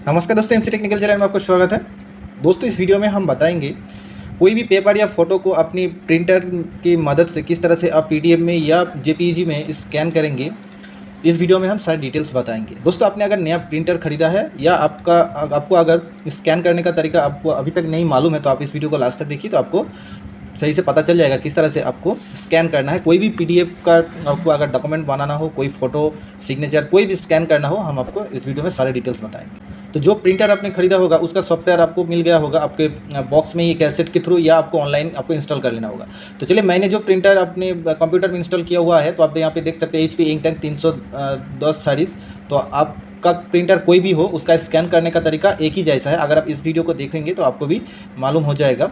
नमस्कार दोस्तों, MC technical channel में आपका स्वागत है। दोस्तों, इस वीडियो में हम बताएंगे कोई भी पेपर या फ़ोटो को अपनी प्रिंटर की मदद से किस तरह से आप पीडीएफ में या जेपीईजी में स्कैन करेंगे। इस वीडियो में हम सारी डिटेल्स बताएंगे। दोस्तों, आपने अगर नया प्रिंटर खरीदा है या आपको अगर स्कैन करने का तरीका आपको अभी तक नहीं मालूम है, तो आप इस वीडियो को लास्ट तक देखिए, तो आपको सही से पता चल जाएगा किस तरह से आपको स्कैन करना है। कोई भी पीडीएफ का आपको अगर डॉक्यूमेंट बनाना हो, कोई फ़ोटो, सिग्नेचर, कोई भी स्कैन करना हो, हम आपको इस वीडियो में सारे डिटेल्स बताएंगे। तो जो प्रिंटर आपने खरीदा होगा उसका सॉफ्टवेयर आपको मिल गया होगा आपके बॉक्स में, ये कैसेट के थ्रू, या आपको ऑनलाइन आपको इंस्टॉल कर लेना होगा। तो चलिए, मैंने जो प्रिंटर अपने कंप्यूटर में इंस्टॉल किया हुआ है, तो आप यहाँ पे देख सकते हैं HP इंकटैंक 310 सीरीज़। तो आपका प्रिंटर कोई भी हो, उसका स्कैन करने का तरीका एक ही जैसा है। अगर आप इस वीडियो को देखेंगे तो आपको भी मालूम हो जाएगा।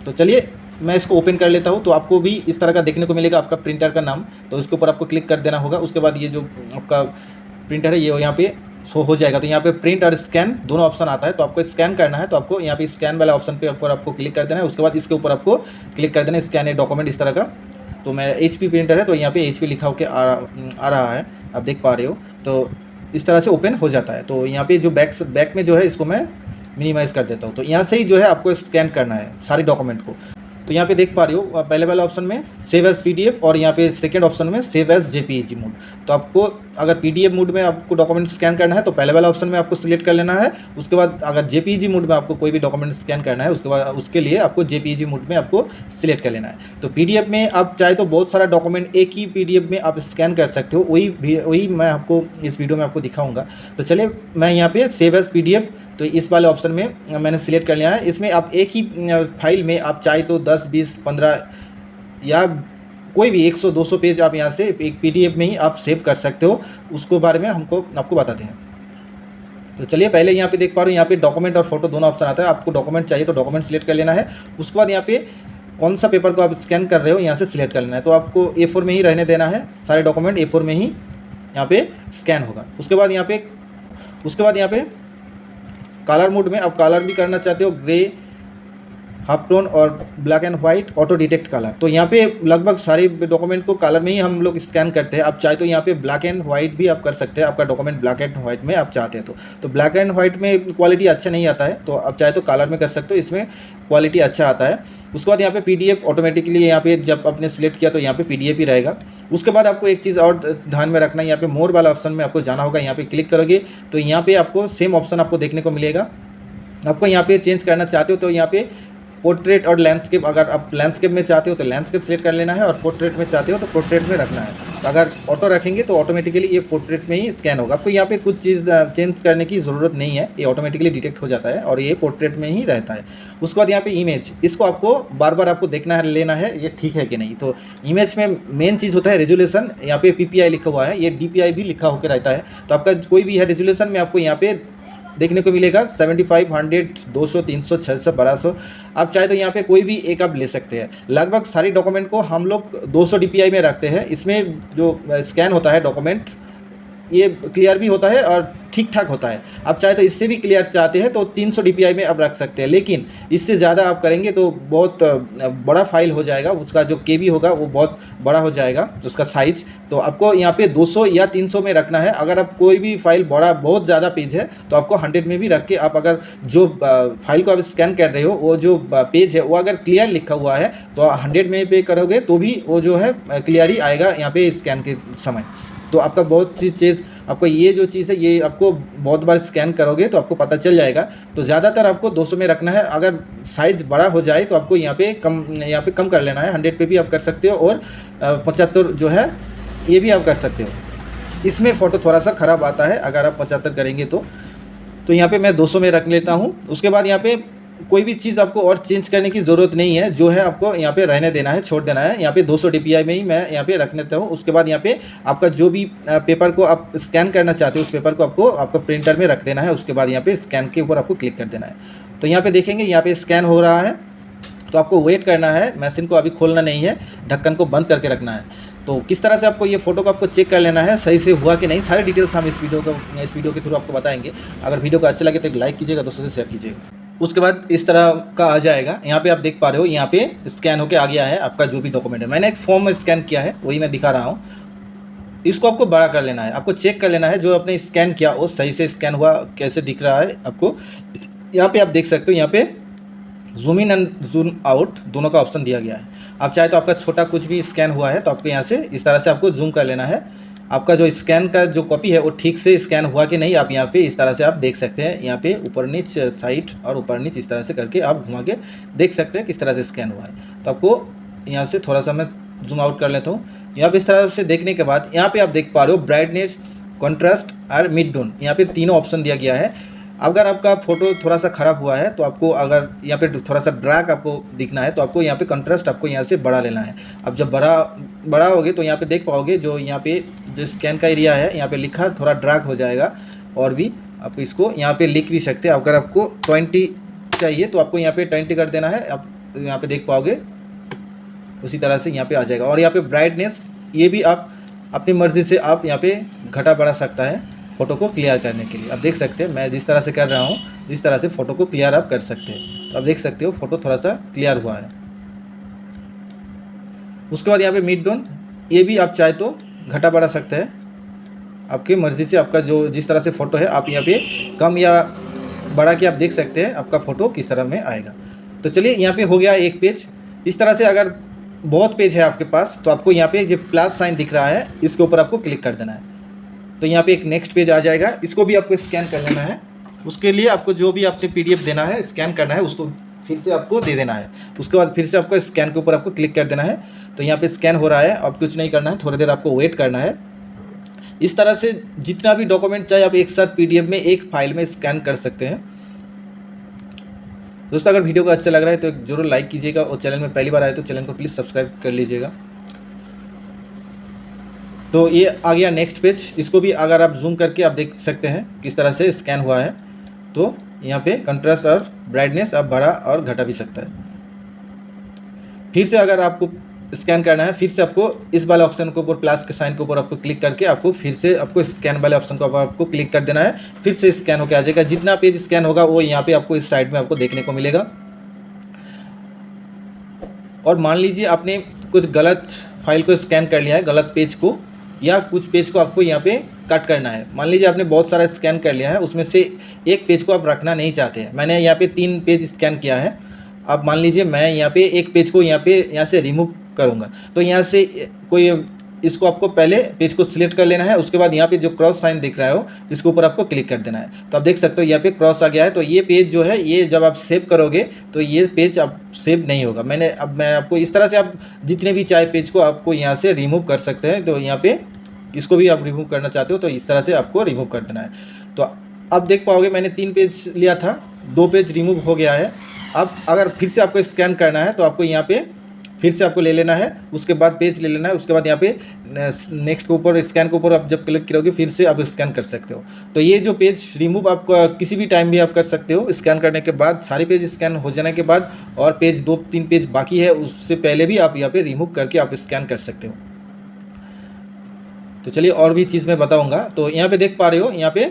तो चलिए, मैं इसको ओपन कर लेता हूँ। तो आपको भी इस तरह का देखने को मिलेगा आपका प्रिंटर का नाम। तो इसके ऊपर आपको क्लिक कर देना होगा। उसके बाद ये जो आपका प्रिंटर है ये यहाँ पे शो हो जाएगा। तो यहाँ पे प्रिंट और स्कैन दोनों ऑप्शन आता है। तो आपको स्कैन करना है तो आपको यहाँ पे स्कैन वाला ऑप्शन पे आपको क्लिक कर देना है। उसके बाद इसके ऊपर आपको क्लिक कर देना है स्कैन ए डॉक्यूमेंट, इस तरह का। तो मेरा HP प्रिंटर है, तो यहाँ पे HP लिखा होकर आ रहा है, आप देख पा रहे हो। तो इस तरह से ओपन हो जाता है। तो यहाँ पे जो बैक में जो है, इसको मैं मिनिमाइज़ कर देता हूँ। तो यहाँ से ही जो है आपको स्कैन करना है सारी डॉक्यूमेंट को। तो यहाँ पे देख पा रहे हो, पहले वाला ऑप्शन में सेव एज PDF और यहाँ पे सेकंड ऑप्शन में सेव एज JPEG मोड। तो आपको अगर PDF मोड में आपको डॉक्यूमेंट स्कैन करना है तो पहले वाला ऑप्शन में आपको सिलेक्ट कर लेना है। उसके बाद अगर JPEG मोड में आपको कोई भी डॉक्यूमेंट स्कैन करना है, उसके बाद उसके लिए आपको JPEG मोड में आपको सिलेक्ट कर लेना है। तो PDF में आप चाहे तो बहुत सारा डॉक्यूमेंट एक ही PDF में आप स्कैन कर सकते हो। वही मैं आपको इस वीडियो में आपको दिखाऊँगा। तो चलिए, मैं यहाँ पे सेव एज PDF, तो इस वाले ऑप्शन में मैंने सिलेक्ट कर लिया है। इसमें आप एक ही फाइल में आप चाहे तो 10, 20, 15 या कोई भी 100-200 पेज आप यहाँ से एक PDF में ही आप सेव कर सकते हो। उसको बारे में आपको बताते हैं। तो चलिए, पहले यहाँ पे देख पा रहे हो, यहाँ पे डॉक्यूमेंट और फोटो दोनों ऑप्शन आता है। आपको डॉक्यूमेंट चाहिए तो डॉक्यूमेंट सिलेक्ट कर लेना है। उसके बाद यहाँ पे कौन सा पेपर को आप स्कैन कर रहे हो यहाँ से सिलेक्ट कर लेना है। तो आपको A4 में ही रहने देना है। सारे डॉक्यूमेंट A4 में ही यहाँ पे स्कैन होगा। उसके बाद यहाँ पे कलर मोड में आप कलर भी करना चाहते हो, ग्रे, हाफ टोन और black and white, auto detect colour. तो यहाँ पे लगभग सारे डॉक्यूमेंट को कलर में ही हम लोग स्कैन करते हैं। आप चाहे तो यहाँ पे ब्लैक एंड वाइट भी आप कर सकते हैं। आपका डॉक्यूमेंट ब्लैक एंड वाइट में आप चाहते हैं तो ब्लैक एंड वाइट में क्वालिटी अच्छा नहीं आता है, तो आप चाहे तो कलर में कर सकते हो, इसमें क्वालिटी अच्छा आता है। उसके बाद यहाँ पे PDF ऑटोमेटिकली, यहाँ पे जब आपने सिलेक्ट किया तो यहाँ पे PDF ही रहेगा। उसके बाद आपको एक चीज़ और ध्यान में रखना है, यहाँ पे मोर वाला ऑप्शन में आपको जाना होगा। यहाँ पे क्लिक करोगे तो यहाँ पे आपको सेम ऑप्शन आपको देखने को मिलेगा। आपको यहाँ पे चेंज करना चाहते हो तो यहाँ पे पोर्ट्रेट और लैंडस्केप, अगर आप लैंडस्केप में चाहते हो तो लैंडस्केप सेलेक्ट कर लेना है, और पोर्ट्रेट में चाहते हो तो पोर्ट्रेट में रखना है। तो अगर ऑटो रखेंगे तो ऑटोमेटिकली ये पोर्ट्रेट में ही स्कैन होगा। आपको यहाँ पे कुछ चीज़ चेंज करने की ज़रूरत नहीं है, ये ऑटोमेटिकली डिटेक्ट हो जाता है और ये पोर्ट्रेट में ही रहता है। उसके बाद यहाँ पे इमेज, इसको आपको बार बार आपको देखना है, लेना है ये ठीक है कि नहीं। तो इमेज में मेन चीज़ होता है रेजोल्यूशन। यहाँ पे PPI लिखा हुआ है, ये DPI भी लिखा होकर रहता है। तो आपका कोई भी है रेजोल्यूशन में आपको यहाँ पे देखने को मिलेगा 75, 100, 200, 300, 600, 1200। आप चाहे तो यहाँ पे कोई भी एक आप ले सकते हैं। लगभग सारी डॉक्यूमेंट को हम लोग 200 DPI में रखते हैं। इसमें जो स्कैन होता है डॉक्यूमेंट, ये क्लियर भी होता है और ठीक ठाक होता है। आप चाहे तो इससे भी क्लियर चाहते हैं तो 300 DPI में आप रख सकते हैं, लेकिन इससे ज़्यादा आप करेंगे तो बहुत बड़ा फाइल हो जाएगा। उसका जो KB होगा वो बहुत बड़ा हो जाएगा, उसका साइज़। तो आपको यहाँ पे 200 या 300 में रखना है। अगर आप कोई भी फाइल बहुत ज़्यादा पेज है तो आपको 100 में भी रख के, आप अगर जो फाइल को आप स्कैन कर रहे हो वो जो पेज है वो अगर क्लियर लिखा हुआ है तो 100 में पे करोगे तो भी वो जो है क्लियर ही आएगा यहाँ पे स्कैन के समय। तो आपका बहुत सी चीज़, आपको ये जो चीज़ है ये आपको बहुत बार स्कैन करोगे तो आपको पता चल जाएगा। तो ज़्यादातर आपको 200 में रखना है। अगर साइज़ बड़ा हो जाए तो आपको यहाँ पे कम कर लेना है। 100 पे भी आप कर सकते हो, और 75 जो है ये भी आप कर सकते हो। इसमें फ़ोटो थोड़ा सा ख़राब आता है अगर आप 75 करेंगे तो यहाँ पे मैं 200 में रख लेता हूँ। उसके बाद यहाँ पे कोई भी चीज़ आपको और चेंज करने की ज़रूरत नहीं है, जो है आपको यहाँ पे रहने देना है, छोड़ देना है। यहाँ पे 200 DPI में ही मैं यहाँ पे रख लेता हूँ। उसके बाद यहाँ पे आपका जो भी पेपर को आप स्कैन करना चाहते हो उस पेपर को आपको आपका प्रिंटर में रख देना है। उसके बाद यहाँ पे स्कैन के ऊपर आपको क्लिक कर देना है। तो यहाँ पे देखेंगे यहाँ पे स्कैन हो रहा है, तो आपको वेट करना है। मशीन को अभी खोलना नहीं है, ढक्कन को बंद करके रखना है। तो किस तरह से आपको ये फ़ोटो को आपको चेक कर लेना है सही से हुआ कि नहीं, सारी डिटेल्स हम इस वीडियो के थ्रू आपको बताएंगे। अगर वीडियो को अच्छा लगे तो लाइक कीजिएगा, दोस्तों से शेयर कीजिएगा। उसके बाद इस तरह का आ जाएगा। यहाँ पे आप देख पा रहे हो, यहाँ पे स्कैन होके आ गया है आपका जो भी डॉक्यूमेंट है। मैंने एक फॉर्म में स्कैन किया है, वही मैं दिखा रहा हूँ। इसको आपको बड़ा कर लेना है, आपको चेक कर लेना है जो आपने स्कैन किया वो सही से स्कैन हुआ कैसे दिख रहा है आपको। यहाँ पे आप देख सकते हो, यहाँ पे zoom in and zoom out दोनों का ऑप्शन दिया गया है। आप चाहे तो आपका छोटा कुछ भी स्कैन हुआ है तो आपको यहाँ से इस तरह से आपको जूम कर लेना है। आपका जो स्कैन का जो कॉपी है वो ठीक से स्कैन हुआ कि नहीं, आप यहाँ पे इस तरह से आप देख सकते हैं। यहाँ पे ऊपर नीचे साइड और ऊपर नीचे इस तरह से करके आप घुमा के देख सकते हैं किस तरह से स्कैन हुआ है। तो आपको यहाँ से थोड़ा सा मैं जूम आउट कर लेता हूँ। यहाँ पे इस तरह से देखने के बाद यहाँ पे आप देख पा रहे हो ब्राइटनेस, कॉन्ट्रास्ट और मिड टोन, यहाँ पे तीनों ऑप्शन दिया गया है। अगर आपका फ़ोटो थोड़ा सा ख़राब हुआ है तो आपको अगर यहाँ पे थोड़ा सा डार्क आपको दिखना है तो आपको यहाँ पे कंट्रास्ट आपको यहाँ से बढ़ा लेना है। अब जब बड़ा होगे तो यहाँ पे देख पाओगे जो यहाँ पे जो स्कैन का एरिया है यहाँ पे लिखा थोड़ा डार्क हो जाएगा। और भी आप इसको यहाँ पे लिख भी सकते हैं। अगर आपको 20 चाहिए तो आपको यहाँ पे 20 कर देना है। आप यहाँ पे देख पाओगे उसी तरह से यहाँ पे आ जाएगा। और यहाँ पे ब्राइटनेस ये भी आप अपनी मर्ज़ी से आप यहाँ पे घटा बढ़ा सकता है फ़ोटो को क्लियर करने के लिए। आप देख सकते हैं मैं जिस तरह से कर रहा हूँ जिस तरह से फ़ोटो को क्लियर आप कर सकते हैं। तो आप देख सकते हो फ़ोटो थोड़ा सा क्लियर हुआ है। उसके बाद यहाँ पे मिड टोन ये भी आप चाहे तो घटा बढ़ा सकते हैं आपकी मर्ज़ी से। आपका जो जिस तरह से फ़ोटो है आप यहाँ पे कम या बढ़ा के आप देख सकते हैं आपका फ़ोटो किस तरह में आएगा। तो चलिए यहाँ पे हो गया एक पेज। इस तरह से अगर बहुत पेज है आपके पास तो आपको यहाँ पे जो प्लस साइन दिख रहा है इसके ऊपर आपको क्लिक कर देना है। तो यहाँ पे एक नेक्स्ट पेज आ जाएगा, इसको भी आपको स्कैन कर लेना है। उसके लिए आपको जो भी आपने PDF देना है स्कैन करना है उसको फिर से आपको दे देना है। उसके बाद फिर से आपको स्कैन के ऊपर आपको क्लिक कर देना है। तो यहाँ पे स्कैन हो रहा है, अब कुछ नहीं करना है, थोड़ी देर आपको वेट करना है। इस तरह से जितना भी डॉक्यूमेंट चाहे आप एक साथ PDF में एक फाइल में स्कैन कर सकते हैं। दोस्तों अगर वीडियो को अच्छा लग रहा है तो ज़रूर लाइक कीजिएगा और चैनल में पहली बार आए तो चैनल को प्लीज़ सब्सक्राइब कर लीजिएगा। तो ये आ गया नेक्स्ट पेज। इसको भी अगर आप जूम करके आप देख सकते हैं किस तरह से स्कैन हुआ है। तो यहाँ पे कंट्रास्ट और ब्राइटनेस आप बढ़ा और घटा भी सकता है। फिर से अगर आपको स्कैन करना है फिर से आपको इस वाले ऑप्शन के ऊपर प्लस के साइन के ऊपर आपको क्लिक करके आपको फिर से आपको स्कैन वाले ऑप्शन के ऊपर आपको क्लिक कर देना है। फिर से स्कैन होकर आ जाएगा। जितना पेज स्कैन होगा वो यहाँ पे आपको इस साइड में आपको देखने को मिलेगा। और मान लीजिए आपने कुछ गलत फाइल को स्कैन कर लिया है, गलत पेज को या कुछ पेज को आपको यहाँ पे कट करना है। मान लीजिए आपने बहुत सारा स्कैन कर लिया है, उसमें से एक पेज को आप रखना नहीं चाहते हैं। मैंने यहाँ पे 3 पेज स्कैन किया है। अब मान लीजिए मैं यहाँ पे एक पेज को यहाँ से रिमूव करूँगा। तो यहाँ से कोई इसको आपको पहले पेज को सिलेक्ट कर लेना है। उसके बाद यहाँ पे जो क्रॉस साइन दिख रहा हो इसके ऊपर आपको क्लिक कर देना है। तो आप देख सकते हो यहाँ पे क्रॉस आ गया है। तो ये पेज जो है ये जब आप सेव करोगे तो ये पेज आप सेव नहीं होगा। मैं आपको इस तरह से आप जितने भी चाहे पेज को आपको यहाँ से रिमूव कर सकते हैं। तो यहाँ पे इसको भी आप रिमूव करना चाहते हो तो इस तरह से आपको रिमूव कर देना है। तो अब देख पाओगे मैंने 3 पेज लिया था, 2 पेज रिमूव हो गया है। अब अगर फिर से आपको स्कैन करना है तो आपको यहाँ पे फिर से आपको ले लेना है। उसके बाद पेज ले लेना है। उसके बाद यहाँ पे नेक्स्ट के ऊपर स्कैन के ऊपर आप जब क्लिक करोगे फिर से आप स्कैन कर सकते हो। तो ये जो पेज रिमूव आप किसी भी टाइम भी आप कर सकते हो। स्कैन करने के बाद सारे पेज स्कैन हो जाने के बाद और पेज 2-3 पेज बाकी है उससे पहले भी आप यहाँ पे रिमूव करके आप स्कैन कर सकते हो। तो चलिए और भी चीज़ मैं बताऊँगा। तो यहाँ पे देख पा रहे हो यहाँ पे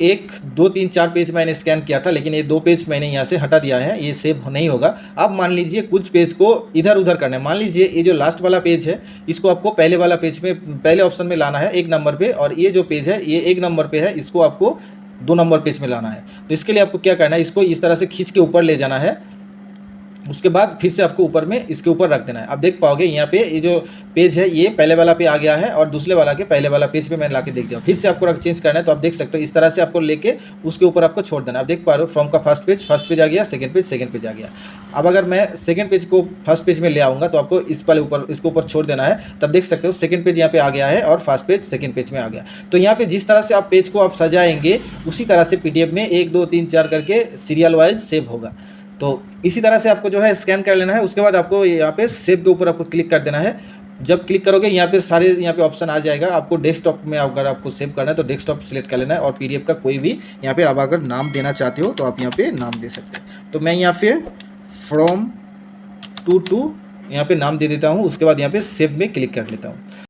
1, 2, 3, 4 पेज मैंने स्कैन किया था, लेकिन ये 2 पेज मैंने यहाँ से हटा दिया है, ये सेव नहीं होगा। अब मान लीजिए कुछ पेज को इधर उधर करना है। मान लीजिए ये जो लास्ट वाला पेज है इसको आपको पहले वाला पेज में पहले ऑप्शन में लाना है 1 नंबर पे, और ये जो पेज है ये 1 नंबर पे है, इसको आपको 2 नंबर पेज में लाना है। तो इसके लिए आपको क्या करना है, इसको इस तरह से खींच के ऊपर ले जाना है। उसके बाद फिर से आपको ऊपर में इसके ऊपर रख देना है। आप देख पाओगे यहाँ पे ये जो पेज है ये पहले वाला पे आ गया है और दूसरे वाला के पहले वाला पेज पे मैंने लाके देख दिया। फिर से आपको चेंज करना है तो आप देख सकते हो इस तरह से आपको लेके उसके ऊपर आपको छोड़ देना है। आप देख पा रहे हो फ्रॉम का फर्स्ट पेज आ गया, सेकंड पेज आ गया। अब अगर मैं सेकंड पेज को फर्स्ट पेज में ले आऊँगा तो आपको इस वाले ऊपर इसके ऊपर छोड़ देना है। तब देख सकते हो सेकंड पेज यहाँ पे आ गया है और फर्स्ट पेज सेकंड पेज में आ गया। तो यहाँ पे जिस तरह से आप पेज को आप सजाएंगे उसी तरह से PDF में 1, 2, 3, 4 करके सीरियल वाइज सेव होगा। तो इसी तरह से आपको जो है स्कैन कर लेना है। उसके बाद आपको यहाँ पे सेव के ऊपर आपको क्लिक कर देना है। जब क्लिक करोगे यहाँ पे सारे यहाँ पे ऑप्शन आ जाएगा। आपको डेस्कटॉप में अगर आपको सेव करना है तो डेस्कटॉप सेलेक्ट कर लेना है और PDF का कोई भी यहाँ पे आप अगर नाम देना चाहते हो तो आप यहाँ पे नाम दे सकते हैं। तो मैं यहाँ पे फ्रॉम टू यहाँ पे नाम दे देता हूँ। उसके बाद यहाँ पे सेव में क्लिक कर लेता हूँ।